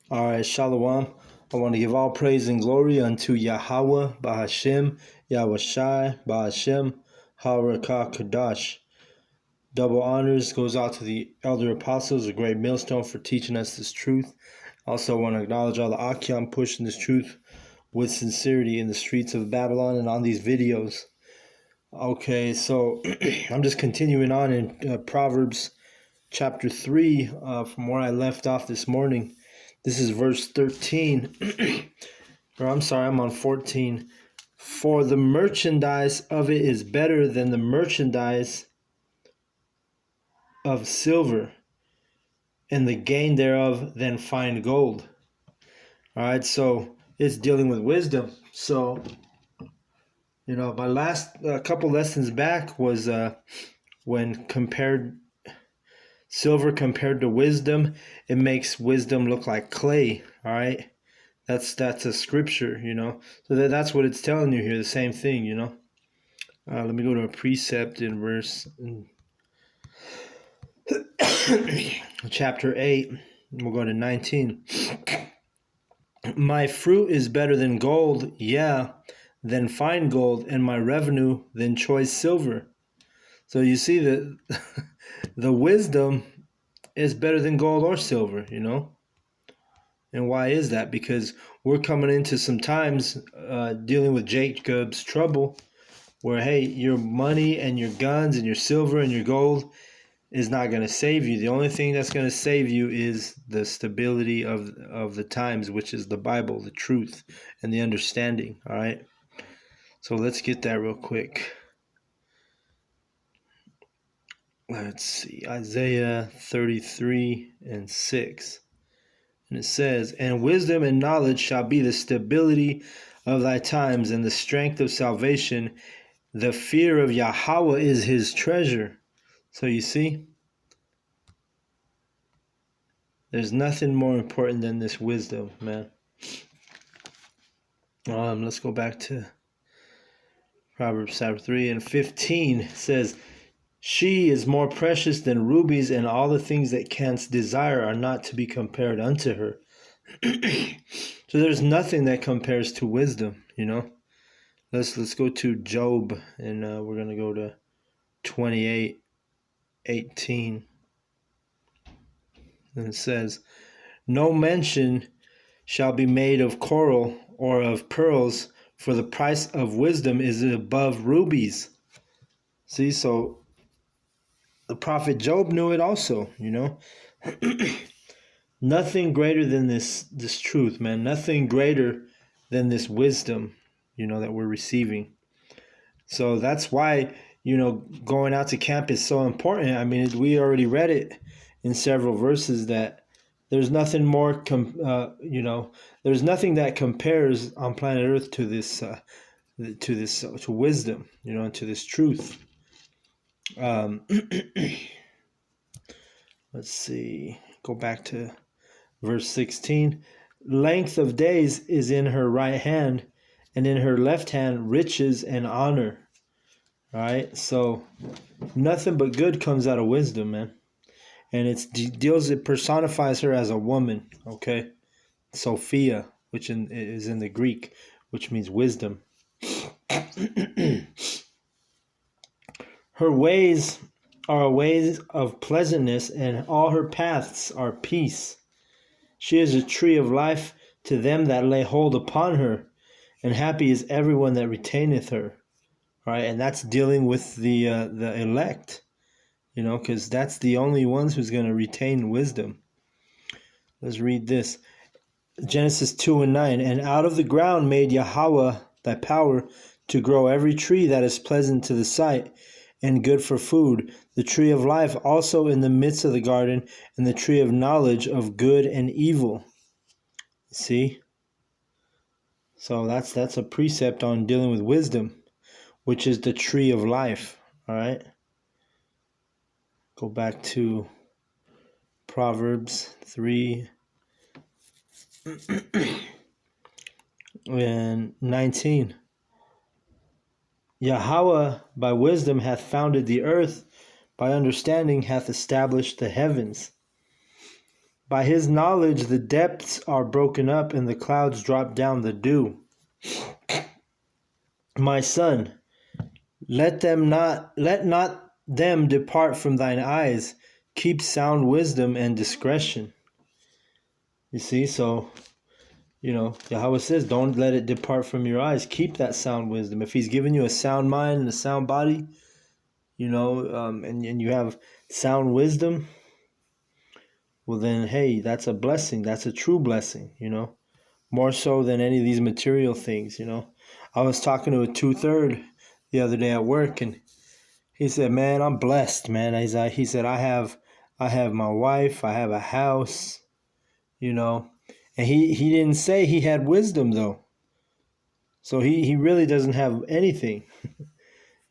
All right, Shalom. I want to give all praise and glory unto Yahweh, Bahashem, Yahushai, Bahashem, Harakah Kadash. Double honors goes out to the elder apostles, a great millstone for teaching us this truth. Also want to acknowledge all the Akyam pushing this truth with sincerity in the streets of Babylon and on these videos. Okay, so I'm just continuing on in Proverbs chapter 3 from where I left off this morning. This is verse 13. Or I'm sorry, I'm on 14. For the merchandise of it is better than the merchandise of silver, and the gain thereof than fine gold. All right, so it's dealing with wisdom. So, my last couple lessons back was when silver compared to wisdom, it makes wisdom look like clay. All right. That's a scripture, So that's what it's telling you here. The same thing, Let me go to a precept in verse chapter 8. We'll go to 19. My fruit is better than gold, than fine gold, and my revenue than choice silver. So you see that the wisdom is better than gold or silver, And why is that? Because we're coming into some times dealing with Jacob's trouble where, hey, your money and your guns and your silver and your gold is not going to save you. The only thing that's going to save you is the stability of the times, which is the Bible, the truth, and the understanding, all right? So let's get that real quick. Let's see, Isaiah 33 and 6. And it says, and wisdom and knowledge shall be the stability of thy times, and the strength of salvation. The fear of Yahweh is his treasure. So you see, there's nothing more important than this wisdom, man. Let's go back to Proverbs chapter 3 and 15. It says, she is more precious than rubies, and all the things that canst desire are not to be compared unto her. So there's nothing that compares to wisdom, Let's go to Job, and we're going to go to 28:18. And it says, no mention shall be made of coral or of pearls, for the price of wisdom is above rubies. See, so the prophet Job knew it also, Nothing greater than this truth, man. Nothing greater than this wisdom, that we're receiving. So that's why, going out to camp is so important. I mean, we already read it in several verses that there's nothing more, there's nothing that compares on planet Earth to this, to wisdom, and to this truth. Let's see, go back to verse 16. Length of days is in her right hand, and in her left hand riches and honor. All right, so nothing but good comes out of wisdom, man. And it personifies her as a woman, okay? Sophia, which is in the Greek, which means wisdom. Her ways are ways of pleasantness, and all her paths are peace. She is a tree of life to them that lay hold upon her, and happy is everyone that retaineth her. All right, and that's dealing with the elect, because that's the only ones who's going to retain wisdom. Let's read this. Genesis 2 and 9. And out of the ground made Yahweh thy power to grow every tree that is pleasant to the sight and good for food, the tree of life also in the midst of the garden, and the tree of knowledge of good and evil. See? So that's a precept on dealing with wisdom, which is the tree of life. All right? Go back to Proverbs 3 and 19. Yahweh by wisdom hath founded the earth, by understanding hath established the heavens. By his knowledge the depths are broken up, and the clouds drop down the dew. My son, let not them depart from thine eyes. Keep sound wisdom and discretion. You see, so Yahweh says, don't let it depart from your eyes. Keep that sound wisdom. If he's given you a sound mind and a sound body, and you have sound wisdom, well then, hey, that's a blessing. That's a true blessing, more so than any of these material things, I was talking to a 2/3 the other day at work, and he said, man, I'm blessed, man. He said, I have my wife, I have a house, and he didn't say he had wisdom though. So he really doesn't have anything,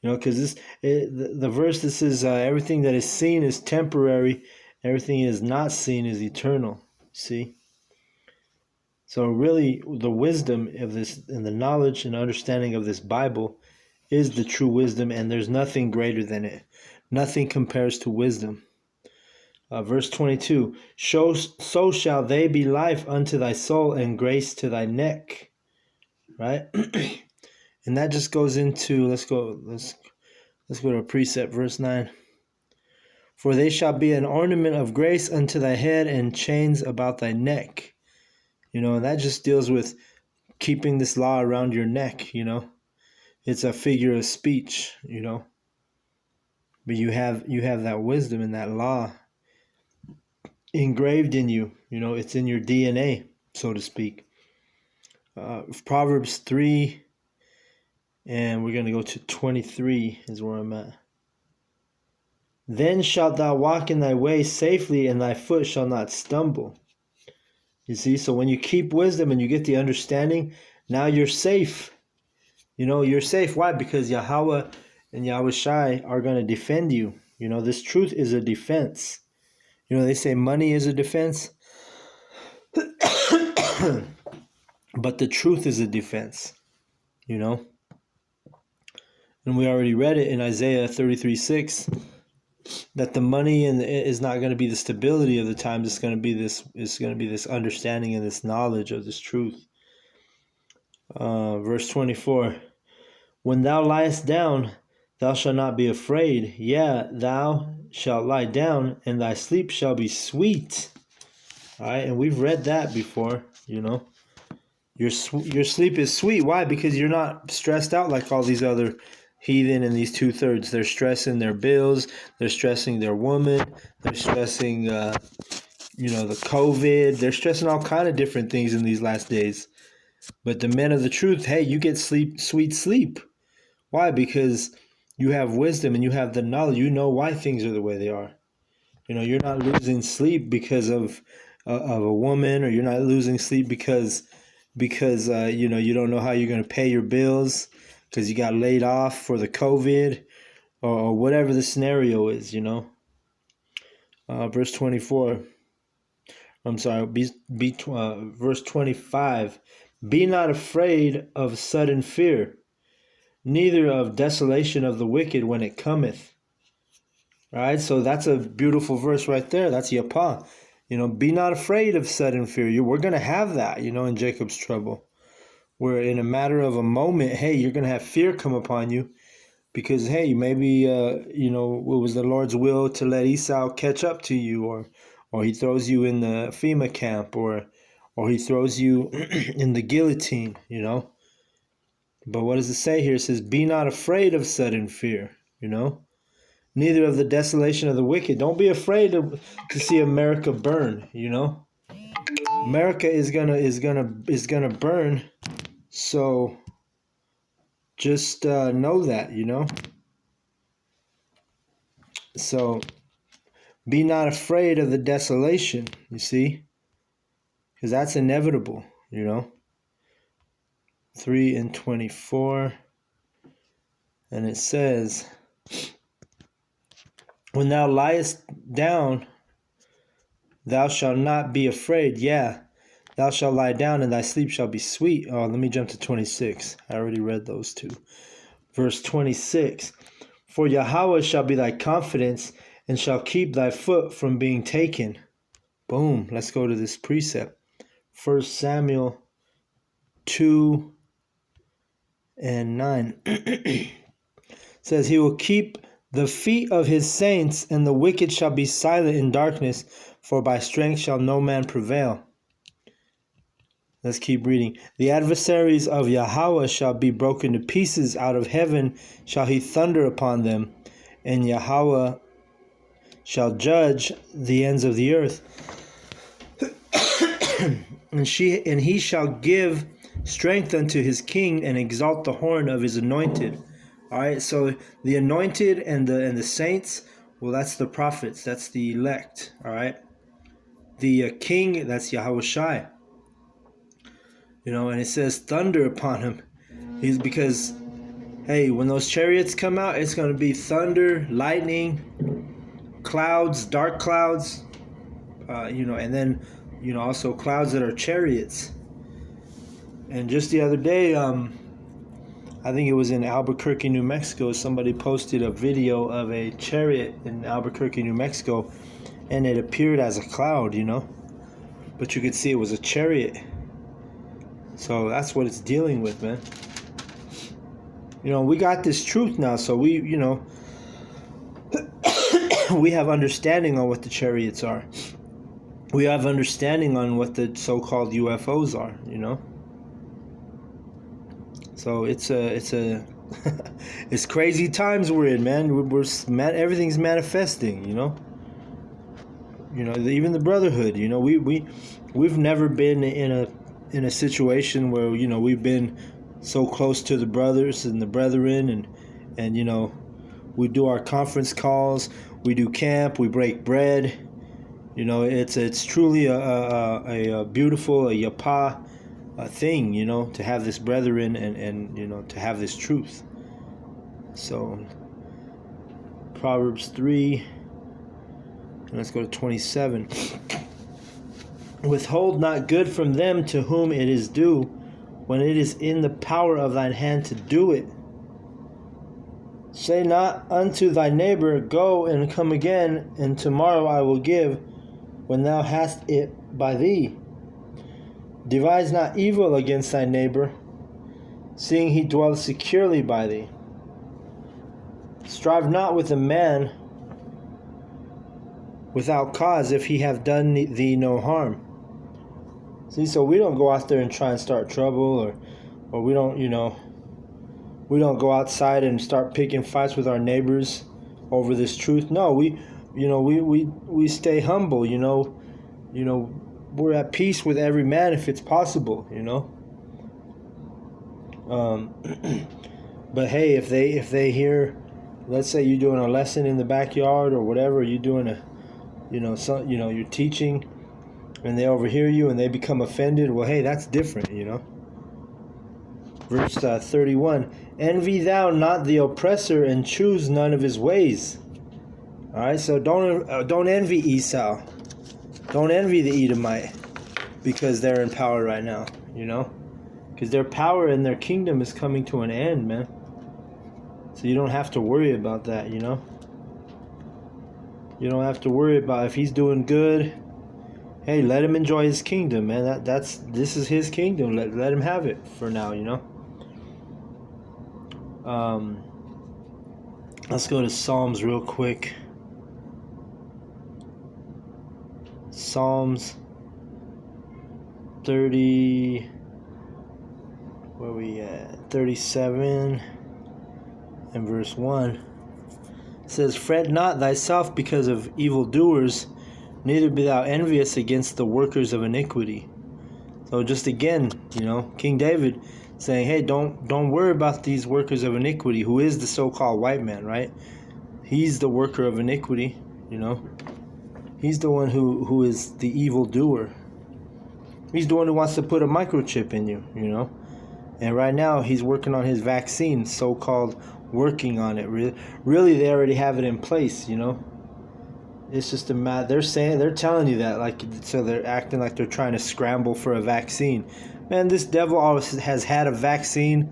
because the verse that says everything that is seen is temporary, everything is not seen is eternal. See? So really, the wisdom of this and the knowledge and understanding of this Bible is the true wisdom, and there's nothing greater than it. Nothing compares to wisdom. Verse 22, so shall they be life unto thy soul and grace to thy neck. Right? And that just goes into, let's go to a precept, verse 9. For they shall be an ornament of grace unto thy head and chains about thy neck. And that just deals with keeping this law around your neck, It's a figure of speech, But you have that wisdom and that law engraved in you, it's in your DNA, so to speak. Proverbs 3, and we're going to go to 23 is where I'm at. Then shalt thou walk in thy way safely, and thy foot shall not stumble. You see, so when you keep wisdom and you get the understanding, now you're safe. You're safe. Why? Because Yahweh and Yahweh Shai are going to defend you. This truth is a defense. They say money is a defense. But the truth is a defense. And we already read it in Isaiah 33:6 that the money is not going to be the stability of the times. It's going to be this understanding and this knowledge of this truth. Verse 24. When thou liest down, thou shalt not be afraid. Yeah, thou shalt lie down, and thy sleep shall be sweet. All right, and we've read that before. Your sleep is sweet. Why? Because you're not stressed out like all these other heathen and these 2/3. They're stressing their bills. They're stressing their woman. They're stressing, the COVID. They're stressing all kind of different things in these last days. But the men of the truth, hey, you get sweet sleep. Why? Because you have wisdom and you have the knowledge. You know why things are the way they are. You're not losing sleep because of a woman, or you're not losing sleep because you don't know how you're going to pay your bills because you got laid off for the COVID, or whatever the scenario is. Verse 24. I'm sorry. Verse 25. Be not afraid of sudden fear, neither of desolation of the wicked when it cometh. All right, so that's a beautiful verse right there. That's Yapa. Be not afraid of sudden fear. We're going to have that, in Jacob's trouble, where in a matter of a moment, hey, you're going to have fear come upon you because, hey, maybe, it was the Lord's will to let Esau catch up to you, or he throws you in the FEMA camp, or he throws you in the guillotine, But what does it say here? It says, be not afraid of sudden fear, neither of the desolation of the wicked. Don't be afraid to see America burn, America is gonna burn. So just know that, So be not afraid of the desolation, you see, because that's inevitable, 3:24, and it says, when thou liest down, thou shalt not be afraid. Yeah, thou shalt lie down, and thy sleep shall be sweet. Oh, let me jump to 26. I already read those two. Verse 26. For Yahweh shall be thy confidence, and shall keep thy foot from being taken. Boom. Let's go to this precept. 1 Samuel 2 and 9. Says, he will keep the feet of his saints, and the wicked shall be silent in darkness, for by strength shall no man prevail. Let's keep reading. The adversaries of Yahweh shall be broken to pieces. Out of heaven shall he thunder upon them, and Yahweh shall judge the ends of the earth. and he shall give strength unto his king, and exalt the horn of his anointed. All right, so the anointed and the saints, well, that's the prophets, that's the elect. All right, the king, that's Yahweh Shai. And it says thunder upon him. He's because, hey, when those chariots come out, it's going to be thunder, lightning, clouds, dark clouds, and then, also clouds that are chariots. And just the other day, I think it was in Albuquerque, New Mexico, somebody posted a video of a chariot in Albuquerque, New Mexico, and it appeared as a cloud, but you could see it was a chariot. So that's what it's dealing with, man. We got this truth now, so we we have understanding on what the chariots are. We have understanding on what the so-called UFOs are, So it's it's crazy times we're in, man. Everything's manifesting, even the brotherhood, we've never been in a situation where we've been so close to the brothers and the brethren, and we do our conference calls, we do camp, we break bread. It's truly a beautiful, a yapa thing, to have this brethren and to have this truth. So Proverbs 3, and let's go to 27. Withhold not good from them to whom it is due, when it is in the power of thine hand to do it. Say not unto thy neighbor, go and come again, and tomorrow I will give, when thou hast it by thee. Devise not evil against thy neighbor, seeing he dwelleth securely by thee. Strive not with a man without cause, if he have done thee no harm. See, so we don't go out there and try and start trouble, or we don't, we don't go outside and start picking fights with our neighbors over this truth. No, we stay humble, we're at peace with every man if it's possible, But hey, if they hear, let's say you're doing a lesson in the backyard or whatever, you're doing you're teaching, and they overhear you and they become offended, well, hey, that's different, Verse 31, envy thou not the oppressor, and choose none of his ways. All right, so don't envy Esau. Don't envy the Edomite because they're in power right now, because their power and their kingdom is coming to an end, man. So you don't have to worry about that, You don't have to worry about if he's doing good. Hey, let him enjoy his kingdom, man. This is his kingdom. Let him have it for now, Let's go to Psalms real quick. Psalms 30, where we at? 37 and verse 1. It says, fret not thyself because of evildoers, neither be thou envious against the workers of iniquity. So just again, King David saying, hey, don't worry about these workers of iniquity, who is the so-called white man, right? He's the worker of iniquity, He's the one who is the evildoer. He's the one who wants to put a microchip in you, And right now he's working on his vaccine, so-called working on it. Really, they already have it in place, It's just they're telling you that, so they're acting like they're trying to scramble for a vaccine. Man, this devil always has had a vaccine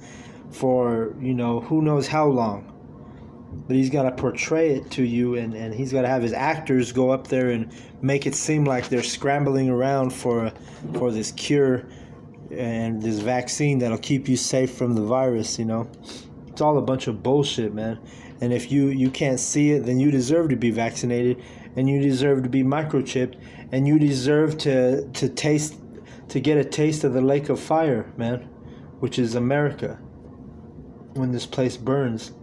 for, who knows how long. but he's got to portray it to you, and he's got to have his actors go up there and make it seem like they're scrambling around for this cure and this vaccine that'll keep you safe from the virus. It's all a bunch of bullshit, man. And if you can't see it, then you deserve to be vaccinated, and you deserve to be microchipped, and you deserve to get a taste of the lake of fire, man, which is America, when this place burns.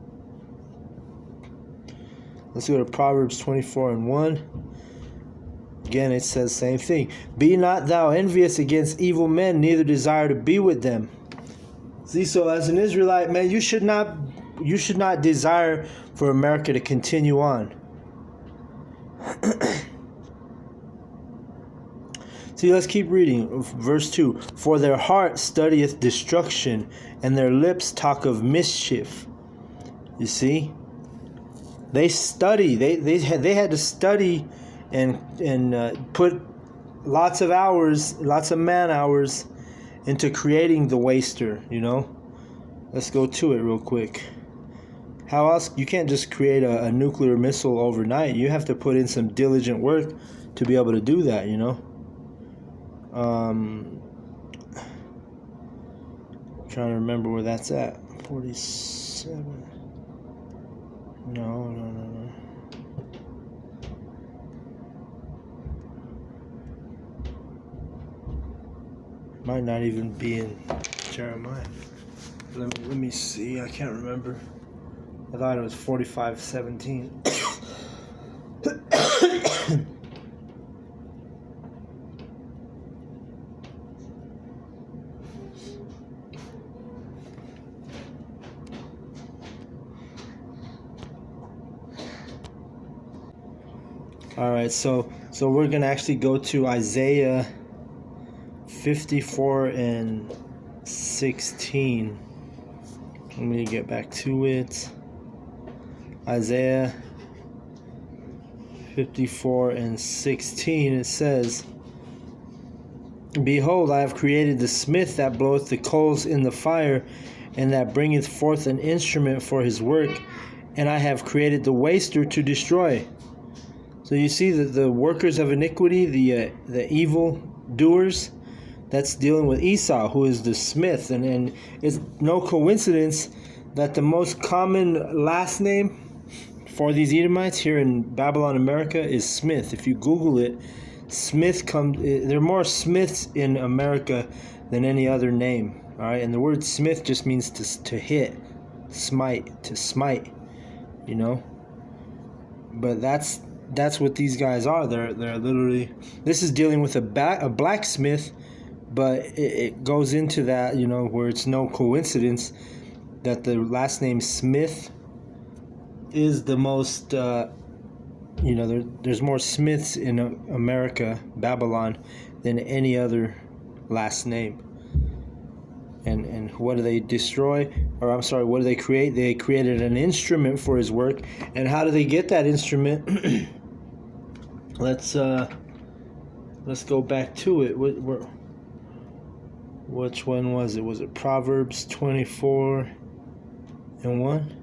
Let's go to Proverbs 24:1. Again, it says same thing. Be not thou envious against evil men, neither desire to be with them. See, so as an Israelite, man, you should not desire for America to continue on. See, let's keep reading. Verse 2. For their heart studieth destruction, and their lips talk of mischief. You see? They study. They had to study and put lots of hours, lots of man hours into creating the waster, Let's go to it real quick. How else? You can't just create a nuclear missile overnight. You have to put in some diligent work to be able to do that, Trying to remember where that's at. 47. No. Might not even be in Jeremiah. Let me see. I can't remember. I thought it was 45:17. All right, so we're gonna actually go to Isaiah 54:16. Let me get back to it. Isaiah 54:16. It says, Behold, I have created the smith that bloweth the coals in the fire, and that bringeth forth an instrument for his work, and I have created the waster to destroy. So you see that the workers of iniquity, the evil doers, that's dealing with Esau, who is the smith. And it's no coincidence that the most common last name for these Edomites here in Babylon, America, is Smith. If you Google it, Smith there are more Smiths in America than any other name. All right, and the word Smith just means to hit, smite, to smite, But that's what these guys are. They're literally. This is dealing with a blacksmith, but it goes into that, where it's no coincidence that the last name Smith is the most. There's more Smiths in America, Babylon, than any other last name. And what do they destroy? Or I'm sorry, what do they create? They created an instrument for his work. And how do they get that instrument? Let's go back to it. Which one was it? Was it Proverbs 24:1?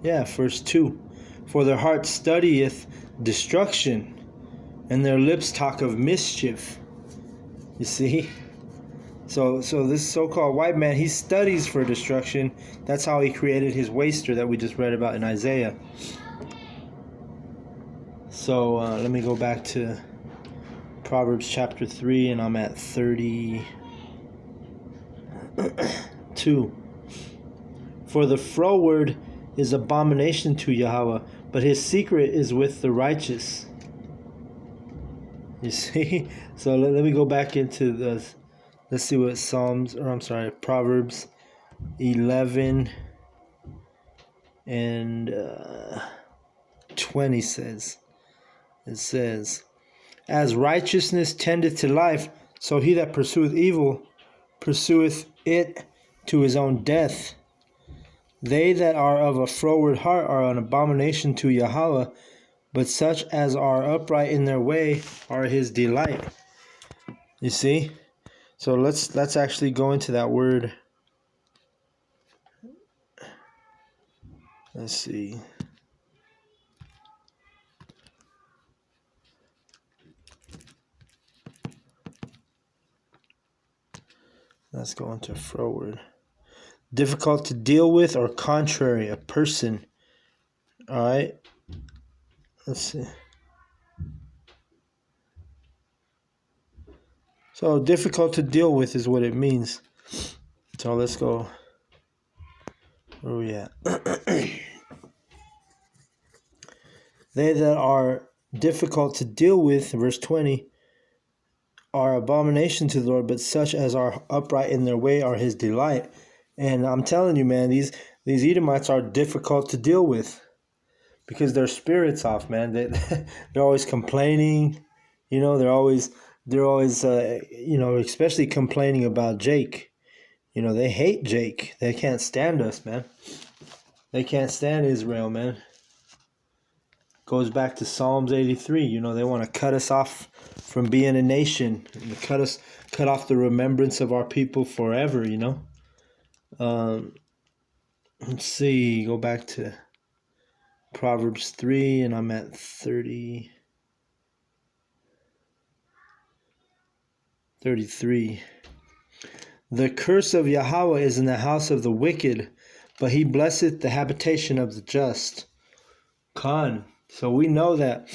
Yeah, verse 2. For their heart studieth destruction, and their lips talk of mischief. You see? So this so-called white man, he studies for destruction. That's how he created his waster that we just read about in Isaiah. So let me go back to Proverbs chapter 3, and I'm at 32. For the froward is abomination to Yahweh, but his secret is with the righteous. You see? So let me go back into this. Let's see what Proverbs 11 and 20 says. It says, As righteousness tendeth to life, so he that pursueth evil pursueth it to his own death. They that are of a froward heart are an abomination to Yahweh, but such as are upright in their way are his delight. You see? So let's actually go into that word. Let's see. Let's go into forward. Difficult to deal with or contrary, a person. All right. Let's see. So difficult to deal with is what it means. So let's go. Where are we at? They that are difficult to deal with, verse 20, are abomination to the Lord, but such as are upright in their way are his delight. And I'm telling you, man, these Edomites are difficult to deal with because their spirit's off, man. They're always complaining, you know. They're always you know, especially complaining about Jake. You know, they hate Jake. They can't stand us, man. They can't stand Israel, man. Goes back to Psalms 83. You know, they want to cut us off from being a nation, and cut off the remembrance of our people forever, you know. Let's see, go back to Proverbs 3, and I'm at 33. The curse of Yahweh is in the house of the wicked, but he blesseth the habitation of the just. Khan. So we know that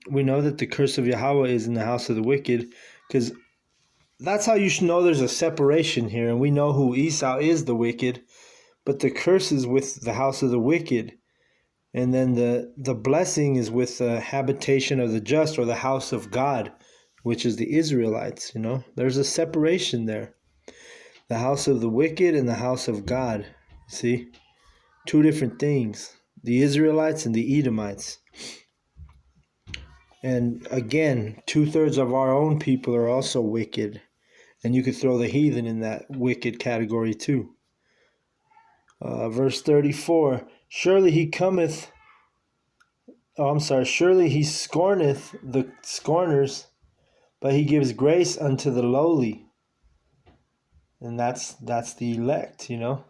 the curse of Yahweh is in the house of the wicked, because that's how you should know there's a separation here, and we know who Esau is, the wicked, but the curse is with the house of the wicked, and then the blessing is with the habitation of the just, or the house of God, which is the Israelites. You know, there's a separation there. The house of the wicked and the house of God. See, two different things. The Israelites and the Edomites. And again, 2/3 of our own people are also wicked. And you could throw the heathen in that wicked category too. Verse 34, surely he scorneth the scorners, but he gives grace unto the lowly. And that's the elect, you know.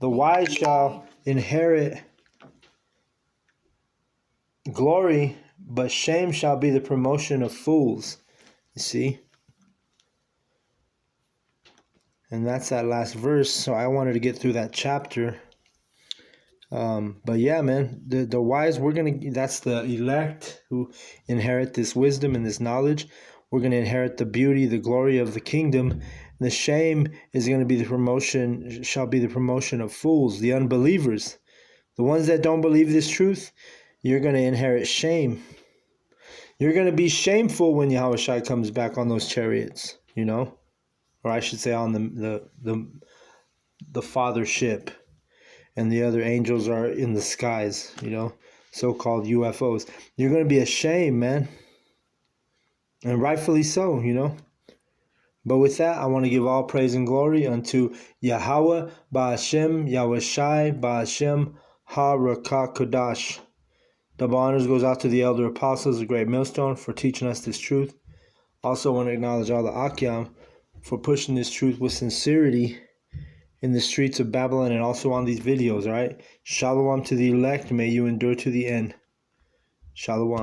The wise shall inherit glory, but shame shall be the promotion of fools. You see? And that's that last verse. So I wanted to get through that chapter. But yeah, man, the wise, that's the elect who inherit this wisdom and this knowledge. We're going to inherit the beauty, the glory of the kingdom. And the shame is going to be shall be the promotion of fools, the unbelievers. The ones that don't believe this truth, you're going to inherit shame. You're going to be shameful when Yahushua comes back on those chariots, you know? Or I should say on the Father ship. And the other angels are in the skies, you know, so-called UFOs. You're going to be ashamed, man. And rightfully so, you know. But with that, I want to give all praise and glory unto Yahweh, Ba'ashem, Yahushai, Ba'ashem, Ha-Rakah Kodash. Double honors goes out to the elder apostles, the great millstone, for teaching us this truth. Also want to acknowledge all the Akyam for pushing this truth with sincerity in the streets of Babylon and also on these videos, all right? Shalom to the elect. May you endure to the end. Shalom.